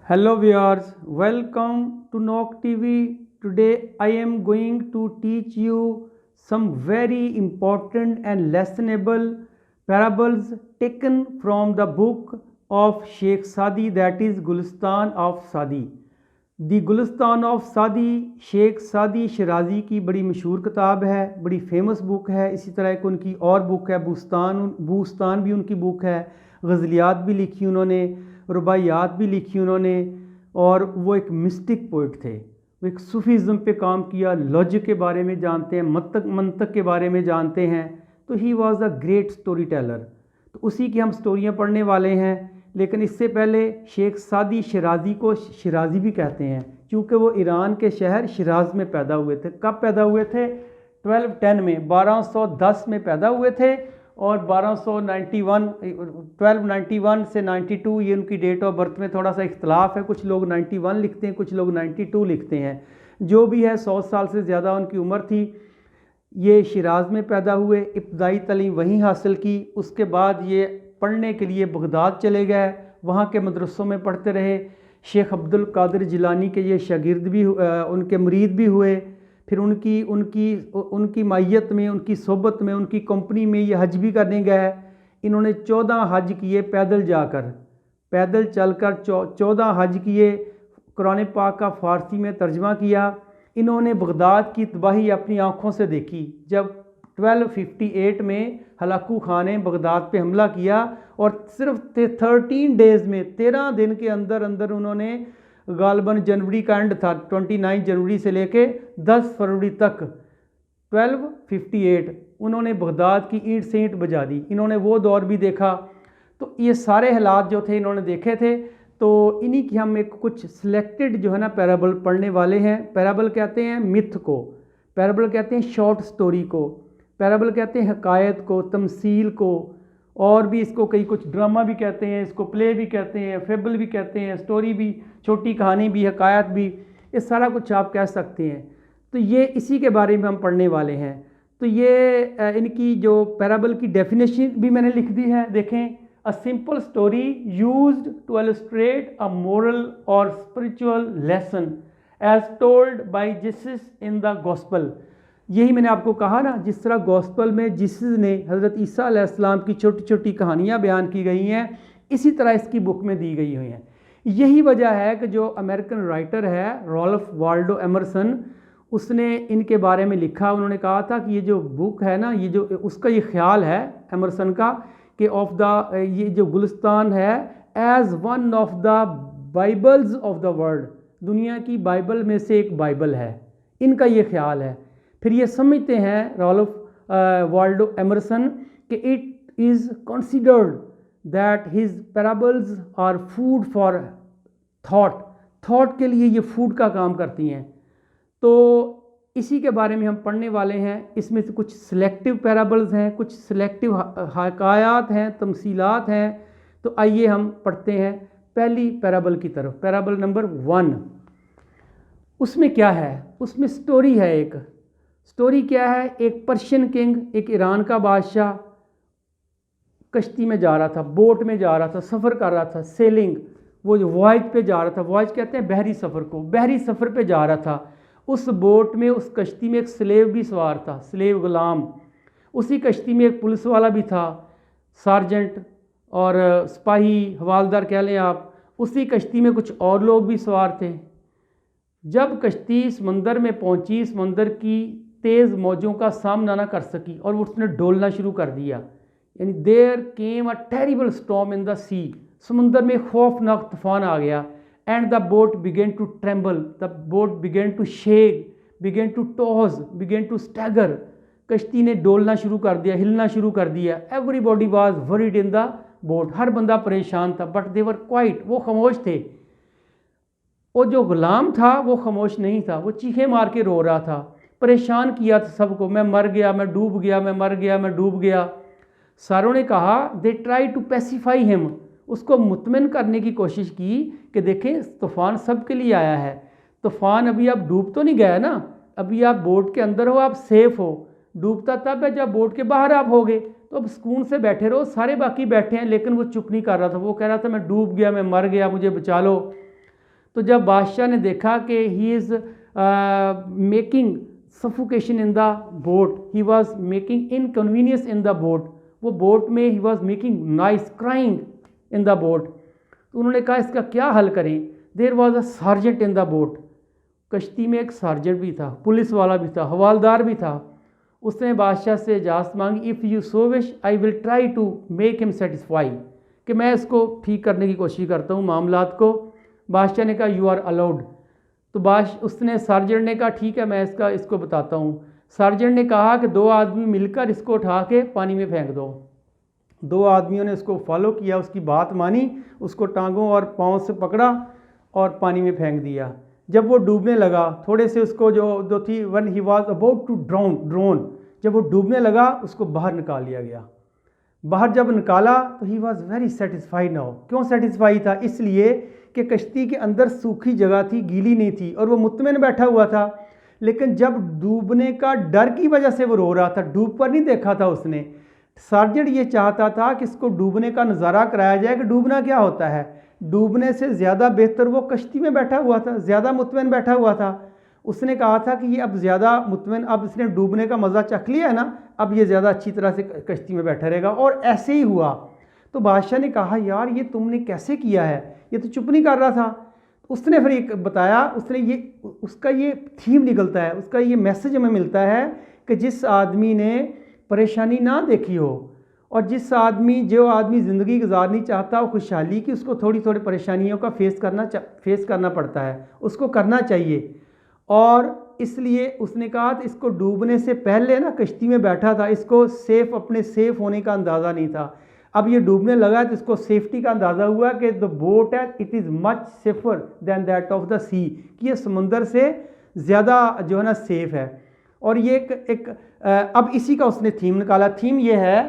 Hello viewers, welcome to Nok TV. Today I am going to teach you some very important and lessonable parables taken from the book of Sheikh Sadi, that is Gulistan of Sadi. The Gulistan of Sadi Sheikh सादी शराजी की बड़ी मशहूर किताब है, बड़ी famous book है। इसी तरह एक उनकी और बुक है बूस्तान भी उनकी बुक है। गज़लियात भी लिखी उन्होंने, रुबाइयात भी लिखी उन्होंने, और वो एक मिस्टिक पोइट थे। वो एक सूफीज़म पे काम किया, लॉजिक के बारे में जानते हैं, मंतक के बारे में जानते हैं। तो ही was a great story teller. तो उसी की हम स्टोरियाँ पढ़ने वाले हैं। लेकिन इससे पहले शेख सादी शराजी को शराजी भी कहते हैं क्योंकि वो ईरान के शहर शिराज में पैदा हुए थे। कब पैदा हुए थे? 1210 में, 1210 में पैदा हुए थे। और 1291 से 92 ये उनकी डेट ऑफ बर्थ में थोड़ा सा इख्तलाफ है। कुछ लोग 91 लिखते हैं, कुछ लोग 92 लिखते हैं। जो भी है 100 साल से ज़्यादा उनकी उम्र थी। ये शिराज में पैदा हुए, इब्तदाई तालीम वहीं हासिल की। उसके बाद ये पढ़ने के लिए बगदाद चले गए, वहाँ के मदरसों में पढ़ते रहे। शेख अब्दुल कादिर जिलानी के ये शागिर्द भी उनके मुरीद भी हुए। फिर उनकी मायत में, उनकी सोबत में, उनकी कंपनी में ये हज भी करने गए। इन्होंने 14 हज किए पैदल चलकर 14 हज किए। कुरान पाक का फ़ारसी में तर्जमा किया। इन्होंने बगदाद की तबाही अपनी आँखों से देखी जब 1258 में हलाकू खान ने बगदाद पे हमला किया, और सिर्फ 13 डेज़ में, 13 दिन के अंदर अंदर उन्होंने गालबन जनवरी का एंड था, 29 जनवरी से लेके 10 फरवरी तक 1258 उन्होंने बगदाद की ईंट से ईंट बजा दी। इन्होंने वो दौर भी देखा। तो ये सारे हालात जो थे इन्होंने देखे थे। तो इन्हीं की हम एक कुछ सिलेक्टेड जो है ना पैराबल पढ़ने वाले हैं। पैराबल कहते हैं मिथ को, पैराबल कहते हैं शॉर्ट स्टोरी को, पैराबल कहते हैं हकायत को, तमसील को, और भी इसको कई कुछ ड्रामा भी कहते हैं, इसको प्ले भी कहते हैं, फेबल भी कहते हैं, स्टोरी भी, छोटी कहानी भी, हकायत भी, ये सारा कुछ आप कह सकते हैं। तो ये इसी के बारे में हम पढ़ने वाले हैं। तो ये इनकी जो पैराबल की डेफिनेशन भी मैंने लिख दी है, देखें। A simple story used to illustrate a moral or spiritual lesson as told by Jesus in the gospel. यही मैंने आपको कहा ना, जिस तरह गॉस्पल में जीसस ने हज़रत ईसा अलैहिस्सलाम की छोटी छोटी कहानियाँ बयान की गई हैं, इसी तरह इसकी बुक में दी गई हुई हैं। यही वजह है कि जो अमेरिकन राइटर है रॉल्फ वाल्डो एमरसन, उसने इनके बारे में लिखा। उन्होंने कहा था कि ये जो बुक है ना, ये जो उसका ये ख्याल है एमरसन का कि ये जो गुलिस्तान है as one of the bibles of the world, दुनिया की बाइबल में से एक बाइबल है, इनका ये ख्याल है। फिर ये समझते हैं रॉल्फ वाल्डो एमरसन कि it is considered that his parables are food for thought के लिए ये फूड का काम करती हैं। तो इसी के बारे में हम पढ़ने वाले हैं। इसमें से कुछ सिलेक्टिव पैराबल्स हैं, कुछ सिलेक्टिव हकायात हैं, तमसीलात हैं। तो आइए हम पढ़ते हैं पहली पैराबल की तरफ। पैराबल नंबर 1, उसमें क्या है? उसमें स्टोरी है। एक स्टोरी क्या है? एक पर्शियन किंग, एक ईरान का बादशाह कश्ती में जा रहा था, बोट में जा रहा था, सफ़र कर रहा था, सेलिंग, वो जो वॉयज पे जा रहा था। वॉयज कहते हैं बहरी सफ़र को। बहरी सफ़र पे जा रहा था। उस बोट में, उस कश्ती में एक स्लेव भी सवार था, स्लेव गुलाम। उसी कश्ती में एक पुलिस वाला भी था, सार्जेंट और सिपाही, हवालदार कह लें आप। उसी कश्ती में कुछ और लोग भी सवार थे। जब कश्ती समंदर में पहुंची, समंदर की तेज़ मौजों का सामना ना कर सकी और उसने डोलना शुरू कर दिया। यानी there came a terrible storm in the sea, समंदर में खौफनाक तूफान आ गया। And the boat began to tremble, the boat began to shake, began to toss, began to stagger. कश्ती ने डोलना शुरू कर दिया, हिलना शुरू कर दिया। Everybody was worried in the boat, हर बंदा परेशान था। बट दे वर क्वाइट, वो खामोश थे। और जो गुलाम था वो खामोश नहीं था, वो चीखें मार के रो रहा था, परेशान किया था सबको, मैं मर गया, मैं डूब गया, मैं मर गया, मैं डूब गया। सारों ने कहा, they try to pacify him, उसको मुतमिन करने की कोशिश की कि देखें तूफ़ान सबके लिए आया है। तूफ़ान अभी आप डूब तो नहीं गया ना, अभी आप बोट के अंदर हो, आप सेफ़ हो। डूबता तब है जब बोट के बाहर आप होगे। तो अब सुकून से बैठे रहो, सारे बाकी बैठे हैं। लेकिन वो चुप नहीं कर रहा था, वो कह रहा था मैं डूब गया, मैं मर गया, मुझे बचा लो। तो जब बादशाह ने देखा कि he is making suffocation in the boat, he was making inconvenience in the boat, वो बोट में he was making noise crying in the boat, तो उन्होंने कहा इसका क्या हल करें। There was a sergeant in the boat, कश्ती में एक सार्जेंट भी था, पुलिस वाला भी था, हवालदार भी था। उसने बादशाह से इजाज़त मांगी, if you so wish I will try to make him satisfy, कि मैं इसको ठीक करने की कोशिश करता हूँ मामलात को। बादशाह ने कहा यू आर अलाउड। तो उसने सार्जेंट ने कहा ठीक है मैं इसको बताता हूँ। सार्जेंट ने कहा कि 2 आदमी मिलकर इसको उठा के पानी में फेंक दो। 2 आदमियों ने उसको फॉलो किया, उसकी बात मानी, उसको टांगों और पाँव से पकड़ा और पानी में फेंक दिया। जब वो डूबने लगा, थोड़े से उसको जो थी, one he was about to drown, जब वो डूबने लगा उसको बाहर निकाल लिया गया। बाहर जब निकाला तो ही वॉज वेरी सेटिस्फाइड नाउ। क्यों सेटिस्फाई था? इसलिए कि कश्ती के अंदर सूखी जगह थी, गीली नहीं थी, और वो मुत्तमिन बैठा हुआ था। लेकिन जब डूबने का डर की वजह से वो रो रहा था, डूब कर नहीं देखा था उसने। सार्जेंट ये चाहता था कि इसको डूबने का नज़ारा कराया जाए कि डूबना क्या होता है। डूबने से ज़्यादा बेहतर वो कश्ती में बैठा हुआ था, ज़्यादा मुत्तमिन बैठा हुआ था। उसने कहा था कि ये अब ज़्यादा मुत्तमिन, अब इसने डूबने का मज़ा चख लिया है ना, अब ये ज़्यादा अच्छी तरह से कश्ती में बैठा रहेगा। और ऐसे ही हुआ। तो बादशाह ने कहा यार ये तुमने कैसे किया है, ये तो चुप नहीं कर रहा था। उसने फिर एक बताया, उसका ये थीम निकलता है, उसका ये मैसेज हमें मिलता है कि जिस आदमी ने परेशानी ना देखी हो, और जो आदमी ज़िंदगी गुजारनी चाहता हो खुशहाली की, उसको थोड़ी थोड़ी परेशानियों का फेस करना पड़ता है, उसको करना चाहिए। और इसलिए उसने कहा तो इसको डूबने से पहले ना कश्ती में बैठा था, इसको अपने सेफ़ होने का अंदाज़ा नहीं था। अब ये डूबने लगा तो इसको सेफ्टी का अंदाज़ा हुआ कि द बोट है it is much safer than that of the sea, कि ये समुंदर से ज़्यादा जो है ना सेफ़ है। और ये अब इसी का उसने थीम निकाला। थीम ये है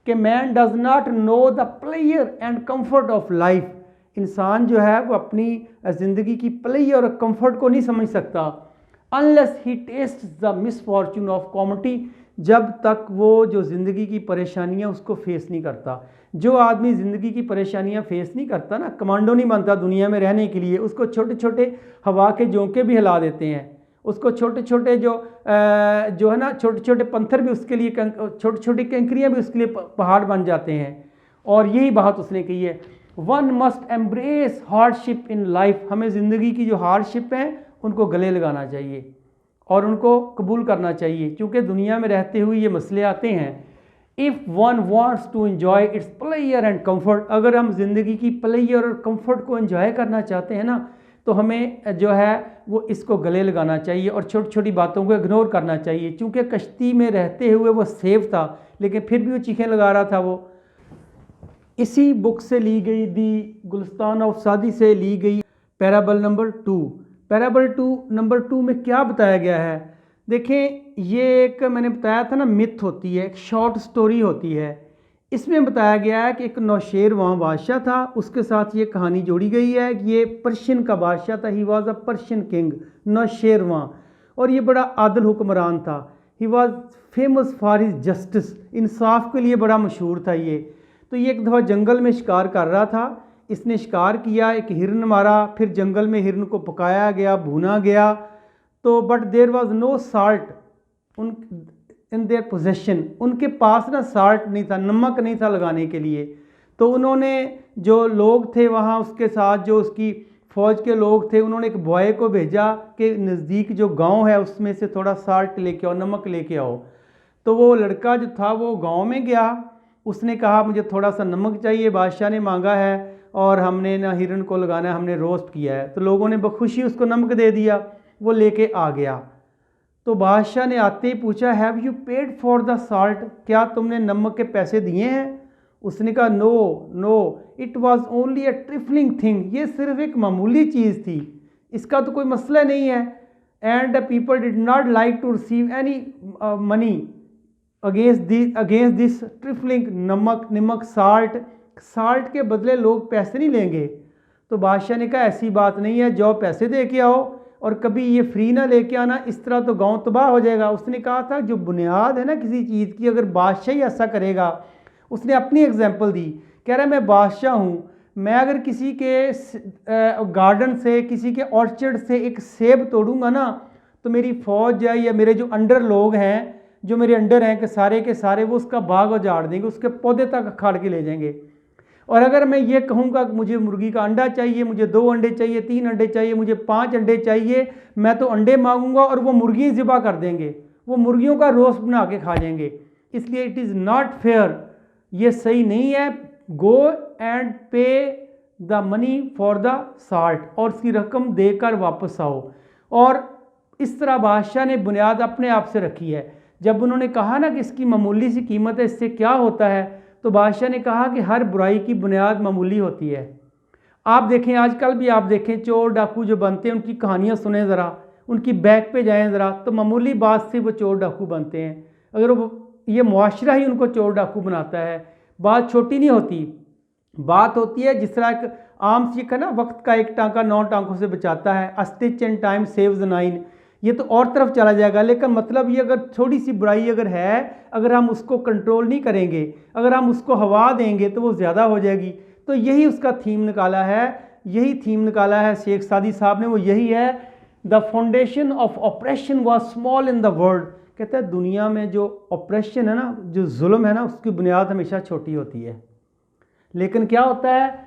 कि man does not know the player and comfort of life. इंसान जो है वो अपनी ज़िंदगी की प्लेयर और कंफर्ट को नहीं समझ सकता unless he taste the misfortune of comedy, जब तक वो जो ज़िंदगी की परेशानियां उसको फेस नहीं करता। जो आदमी ज़िंदगी की परेशानियां फेस नहीं करता ना, कमांडो नहीं बनता दुनिया में रहने के लिए। उसको छोटे छोटे हवा के झोंके भी हिला देते हैं, उसको छोटे छोटे जो है ना छोटे छोटे पत्थर भी उसके लिए, छोटी छोटी कंकरियाँ भी उसके लिए पहाड़ बन जाते हैं। और यही बात उसने कही है, one must embrace hardship in life. हमें ज़िंदगी की जो हार्डशिप हैं उनको गले लगाना चाहिए और उनको कबूल करना चाहिए, क्योंकि दुनिया में रहते हुए ये मसले आते हैं। If one wants to enjoy its player and comfort, अगर हम ज़िंदगी की प्लेयर और कंफर्ट को एंजॉय करना चाहते हैं ना, तो हमें जो है वो इसको गले लगाना चाहिए और छोटी छोटी बातों को इग्नोर करना चाहिए। क्योंकि कश्ती में रहते हुए वो सेफ था, लेकिन फिर भी वो चीखें लगा रहा था। वो इसी बुक से ली गई, दी गुलिस्तान ऑफ सादी से ली गई पैराबल नंबर 2। पैराबल नंबर 2 में क्या बताया गया है? देखें, ये एक मैंने बताया था ना मिथ होती है, एक शॉर्ट स्टोरी होती है। इसमें बताया गया है कि एक नौशेरवां बादशाह था, उसके साथ ये कहानी जोड़ी गई है कि ये पर्शियन का बादशाह था। He was a Persian king, Nausherwan, और ये बड़ा आदिल हुक्मरान था। He was famous for his justice, इंसाफ के लिए बड़ा मशहूर था ये। तो ये एक दफ़ा जंगल में शिकार कर रहा था, इसने शिकार किया, एक हिरन मारा, फिर जंगल में हिरन को पकाया गया, भुना गया। तो but there was no salt in their possession, उनके पास ना साल्ट नहीं था, नमक नहीं था लगाने के लिए। तो उन्होंने, जो लोग थे वहाँ उसके साथ, जो उसकी फ़ौज के लोग थे, उन्होंने एक बॉय को भेजा कि नज़दीक जो गांव है उसमें से थोड़ा साल्ट लेके आओ, नमक लेके आओ। तो वो लड़का जो था वो गांव में गया, उसने कहा मुझे थोड़ा सा नमक चाहिए, बादशाह ने मांगा है और हमने ना हिरन को लगाना है, हमने रोस्ट किया है। तो लोगों ने बखुशी उसको नमक दे दिया, वो लेके आ गया। तो बादशाह ने आते ही पूछा, have you paid for the salt, क्या तुमने नमक के पैसे दिए हैं? उसने कहा no it was only a trifling thing, ये सिर्फ एक मामूली चीज़ थी, इसका तो कोई मसला नहीं है। And the people did not like to receive any money against this trifling, नमक साल्ट के बदले लोग पैसे नहीं लेंगे। तो बादशाह ने कहा ऐसी बात नहीं है, जाओ पैसे दे के आओ और कभी ये फ्री ना लेके आना, इस तरह तो गांव तबाह हो जाएगा। उसने कहा था जो बुनियाद है ना किसी चीज़ की, अगर बादशाह ही ऐसा करेगा, उसने अपनी एग्जांपल दी, कह रहा है मैं बादशाह हूँ, मैं अगर किसी के गार्डन से, किसी के ऑर्चर्ड से एक सेब तोड़ूंगा ना, तो मेरी फ़ौज है या मेरे जो अंडर लोग हैं, जो मेरे अंडर हैं के सारे वो उसका बाग उजाड़ देंगे, उसके पौधे तक अखाड़ के ले जाएंगे। और अगर मैं ये कहूँगा कि मुझे मुर्गी का अंडा चाहिए, मुझे 2 अंडे चाहिए, 3 अंडे चाहिए, मुझे 5 अंडे चाहिए, मैं तो अंडे मांगूंगा और वो मुर्गी ज़िबा कर देंगे, वो मुर्गियों का रोस्ट बना के खा जाएंगे। इसलिए इट इज़ नॉट फेयर, ये सही नहीं है। गो एंड पे the money for the salt, और उसकी रकम देकर वापस आओ। और इस तरह बादशाह ने बुनियाद अपने आप से रखी है। जब उन्होंने कहा ना कि इसकी मामूली सी कीमत है, इससे क्या होता है, तो बादशाह ने कहा कि हर बुराई की बुनियाद मामूली होती है। आप देखें, आजकल भी आप देखें, चोर डाकू जो बनते हैं उनकी कहानियाँ सुने ज़रा, उनकी बैक पे जाएं ज़रा, तो मामूली बात से वो चोर डाकू बनते हैं। अगर वो ये मुआशरा ही उनको चोर डाकू बनाता है। बात छोटी नहीं होती, बात होती है जिस तरह एक आम सीख है ना, वक्त का एक टांका 9 टांकों से बचाता है, अ स्टिच इन टाइम सेव्स 9। ये तो और तरफ चला जाएगा, लेकिन मतलब ये अगर थोड़ी सी बुराई अगर है, अगर हम उसको कंट्रोल नहीं करेंगे, अगर हम उसको हवा देंगे तो वो ज़्यादा हो जाएगी। तो यही उसका थीम निकाला है, यही थीम निकाला है शेख सादी साहब ने, वो यही है, the foundation of operation was small in the world. कहता है दुनिया में जो ऑपरेशन है ना, जो जुल्म है ना, उसकी बुनियाद हमेशा छोटी होती है, लेकिन क्या होता है,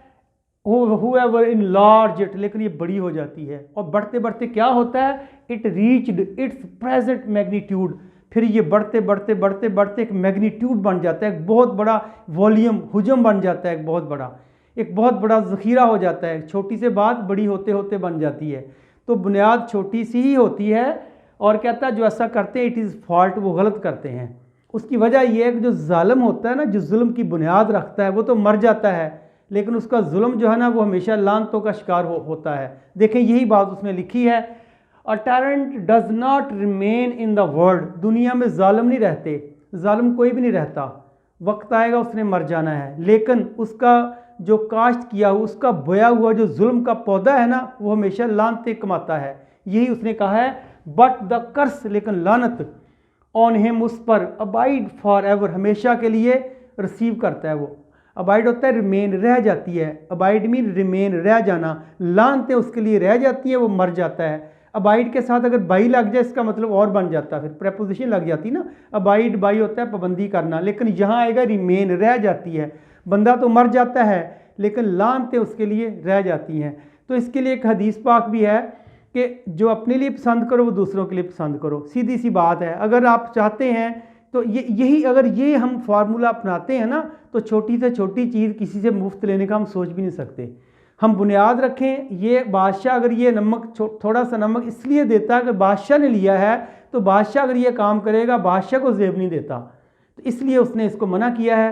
whoever enlarge it, लेकिन ये बड़ी हो जाती है। और बढ़ते बढ़ते क्या होता है, it reached it's present magnitude, फिर ये बढ़ते बढ़ते बढ़ते बढ़ते एक मैग्नीट्यूड बन जाता है, एक बहुत बड़ा वॉल्यूम, हुजम बन जाता है, एक बहुत बड़ा ज़ख़ीरा हो जाता है। छोटी से बात बड़ी होते होते बन जाती है। तो बुनियाद छोटी सी ही होती है। और कहता है जो ऐसा करते हैं इट इज़ फॉल्ट, वो गलत करते हैं। उसकी वजह यह है कि जो जालिम होता है ना, जो जुल्म की बुनियाद रखता है, वो तो मर जाता है, लेकिन उसका जुल्म जो है ना, वो हमेशा लानतों का शिकार होता है। देखें यही बात उसने लिखी है, a tyrant does not remain in the world, दुनिया में जालिम नहीं रहते, जालिम कोई भी नहीं रहता, वक्त आएगा उसने मर जाना है, लेकिन उसका जो काश्त किया हुआ, उसका बोया हुआ जो जुल्म का पौधा है ना, वो हमेशा लानतें कमाता है। यही उसने कहा है, बट द कर्स, लेकिन लानत, ऑन हिम, उस पर, अबाइड फॉर एवर, हमेशा के लिए रिसीव करता है वो। अबाइड होता है रिमेन, रह जाती है, अबाइड मीन रिमेन, रह जाना, लानतें उसके लिए रह जाती है, वो मर जाता है। अबाइड के साथ अगर बाई लग जाए, इसका मतलब और बन जाता है, फिर प्रेपोजिशन लग जाती ना, अबाइड बाई होता है पाबंदी करना, लेकिन यहाँ आएगा रिमेन, रह जाती है। बंदा तो मर जाता है, लेकिन लानतें उसके लिए रह जाती हैं। तो इसके लिए एक हदीस पाक भी है कि जो अपने लिए पसंद करो वो दूसरों के लिए पसंद करो। सीधी सी बात है, अगर आप चाहते हैं तो यही अगर ये हम फार्मूला अपनाते हैं ना, तो छोटी से छोटी चीज़ किसी से मुफ्त लेने का हम सोच भी नहीं सकते। हम बुनियाद रखें, ये बादशाह अगर ये नमक, थोड़ा सा नमक इसलिए देता है कि बादशाह ने लिया है, तो बादशाह अगर ये काम करेगा, बादशाह को ज़ेब नहीं देता, तो इसलिए उसने इसको मना किया है।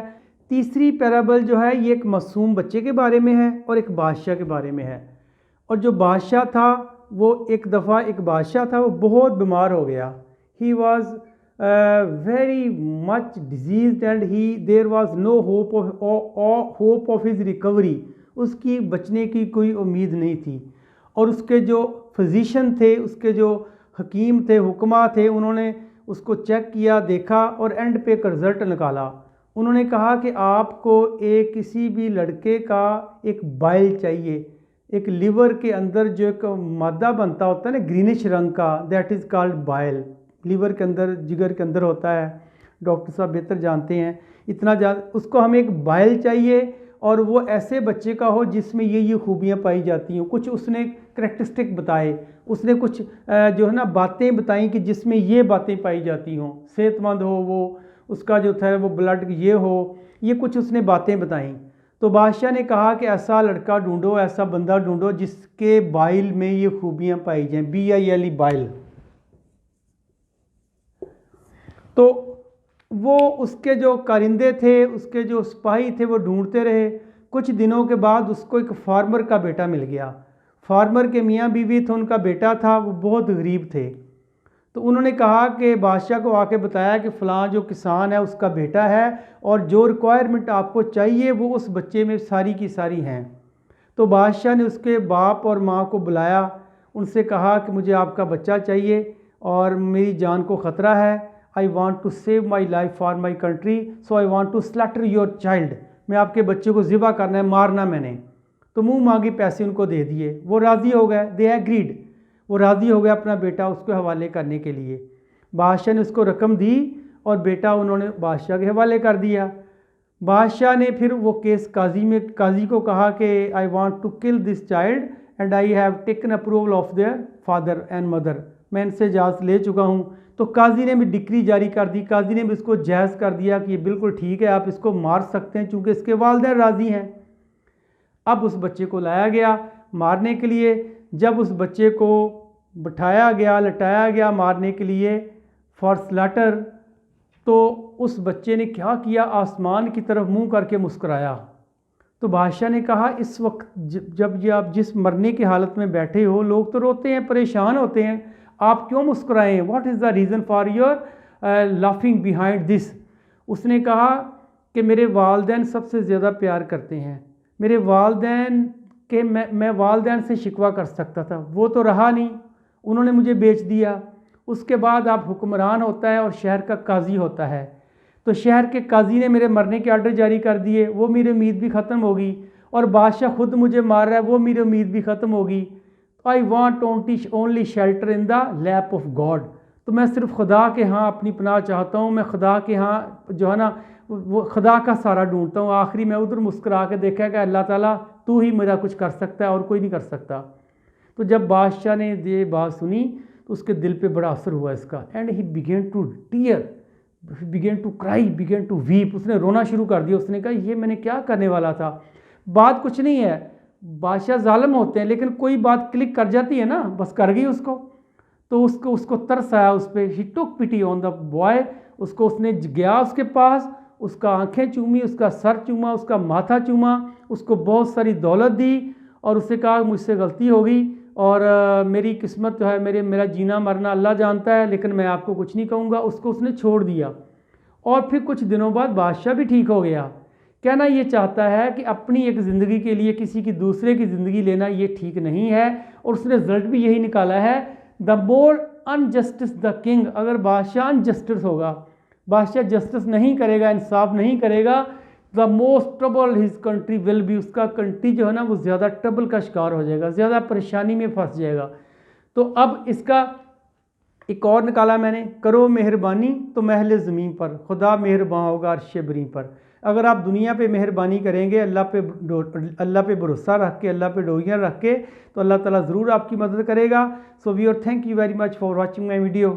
तीसरी पैराबल जो है, ये एक मासूम बच्चे के बारे में है और एक बादशाह के बारे में है। और जो बादशाह था, वो एक दफ़ा एक बादशाह था, वो बहुत बीमार हो गया। He was very much disease and there was no hope of his recovery, उसकी बचने की कोई उम्मीद नहीं थी। और उसके जो फिजिशियन थे, उसके जो हकीम थे, हुक्मा थे, उन्होंने उसको चेक किया, देखा और एंड पे एक रिज़ल्ट निकाला। उन्होंने कहा कि आपको एक किसी भी लड़के का एक बाइल चाहिए, एक लिवर के अंदर जो एक मादा बनता होता है ना ग्रीनिश रंग का, that is called bile. Liver के अंदर, जिगर के अंदर होता है, डॉक्टर साहब बेहतर जानते हैं, इतना उसको हमें एक बाइल चाहिए, और वो ऐसे बच्चे का हो जिसमें ये खूबियाँ पाई जाती हों। कुछ उसने करैक्टरिस्टिक बताए, उसने कुछ जो है ना बातें बताई कि जिसमें ये बातें पाई जाती हों, सेहतमंद हो वो, उसका जो था वो ब्लड ये हो, ये कुछ उसने बातें बताई। तो बादशाह ने कहा कि ऐसा लड़का ढूंढो, ऐसा बंदा ढूंढो जिसके बाइल में ये खूबियाँ पाई जाएँ, BILE, बाइल। तो वो उसके जो कारिंदे थे, उसके जो सिपाही थे, वो ढूंढते रहे। कुछ दिनों के बाद उसको एक फार्मर का बेटा मिल गया। फार्मर के मियाँ बीवी थे, उनका बेटा था, वो बहुत गरीब थे। तो उन्होंने कहा कि बादशाह को आके बताया कि फ़लाँ जो किसान है उसका बेटा है, और जो रिक्वायरमेंट आपको चाहिए वो उस बच्चे में सारी की सारी हैं। तो बादशाह ने उसके बाप और माँ को बुलाया, उनसे कहा कि मुझे आपका बच्चा चाहिए और मेरी जान को ख़तरा है, I want to save my life for my country, so I want to slaughter your child, मैं आपके बच्चे को ज़िबा करना है, मारना मैंने। तो मुंह मांगे पैसे उनको दे दिए, वो राज़ी हो गए, दे एग्रीड, वो राज़ी हो गया अपना बेटा उसको हवाले करने के लिए। बादशाह ने उसको रकम दी और बेटा उन्होंने बादशाह के हवाले कर दिया। बादशाह ने फिर वो केस काजी को कहा कि I want to kill this child and I have taken approval of their father and mother, मैं इनसे इजाज़त ले चुका हूँ। तो काजी ने भी डिक्री जारी कर दी, काजी ने भी इसको जायज़ कर दिया कि ये बिल्कुल ठीक है, आप इसको मार सकते हैं चूँकि इसके वालिदैन राज़ी हैं। अब उस बच्चे को लाया गया मारने के लिए। जब उस बच्चे को बिठाया गया, लटाया गया मारने के लिए फॉर स्लैटर, तो उस बच्चे ने क्या किया, आसमान की तरफ मुंह करके मुस्कुराया। तो बादशाह ने कहा इस वक्त जब ये आप जिस मरने की हालत में बैठे हो, लोग तो रोते हैं, परेशान होते हैं, आप क्यों मुस्कुराएं, what is the reason for your laughing behind this. उसने कहा कि मेरे वालिदैन सबसे ज़्यादा प्यार करते हैं, मेरे वालिदैन के मैं वालिदैन से शिकवा कर सकता था, वो तो रहा नहीं, उन्होंने मुझे बेच दिया। उसके बाद आप हुक्मरान होता है और शहर का काजी होता है, तो शहर के काजी ने मेरे मरने के आर्डर जारी कर दिए, वो मेरी उम्मीद भी ख़त्म होगी, और बादशाह खुद मुझे मार रहा है, वो मेरी उम्मीद भी ख़त्म होगी। I want only shelter in the lap of God, तो मैं सिर्फ खुदा के यहाँ अपनी पनाह चाहता हूँ, मैं खुदा के यहाँ जो है ना वो खुदा का सहारा ढूंढता हूँ। आखिरी में उधर मुस्कुरा के देखा कि अल्लाह ताला तू ही मेरा कुछ कर सकता है और कोई नहीं कर सकता। तो जब बादशाह ने ये बात सुनी तो उसके दिल पे बड़ा असर हुआ इसका, and he began to tear, began to cry, began to weep, उसने रोना शुरू कर दिया। उसने कहा ये मैंने क्या करने वाला था, बात कुछ नहीं है, बादशाह जालिम होते हैं, लेकिन कोई बात क्लिक कर जाती है ना, बस कर गई उसको। तो उसको तरस आया उस पर, ही टुक पिटी ऑन द बॉय, उसने गया उसके पास, उसका आंखें चूमी, उसका सर चूमा, उसका माथा चूमा, उसको बहुत सारी दौलत दी और उससे कहा मुझसे गलती हो गई और मेरी किस्मत जो है, मेरा जीना मरना अल्लाह जानता है, लेकिन मैं आपको कुछ नहीं कहूँगा। उसको उसने छोड़ दिया और फिर कुछ दिनों बाद बादशाह भी ठीक हो गया। कहना ये चाहता है कि अपनी एक ज़िंदगी के लिए किसी की दूसरे की ज़िंदगी लेना ये ठीक नहीं है, और उसने रिजल्ट भी यही निकाला है, the more injustice the king, अगर बादशाह अनजस्टिस होगा, बादशाह जस्टिस नहीं करेगा, इंसाफ नहीं करेगा, the most trouble his country will be, उसका कंट्री जो है ना वो ज़्यादा ट्रबल का शिकार हो जाएगा, ज़्यादा परेशानी में फंस जाएगा। तो अब इसका एक और निकाला मैंने, करो मेहरबानी तो महल ज़मीन पर, खुदा मेहरबान होगा अर्श बरी पर। अगर आप दुनिया पे मेहरबानी करेंगे, अल्लाह पे भरोसा रख के, अल्लाह पे डोरियाँ रख के, तो अल्लाह ताला ज़रूर आपकी मदद करेगा। So we are thank you very much for watching my video.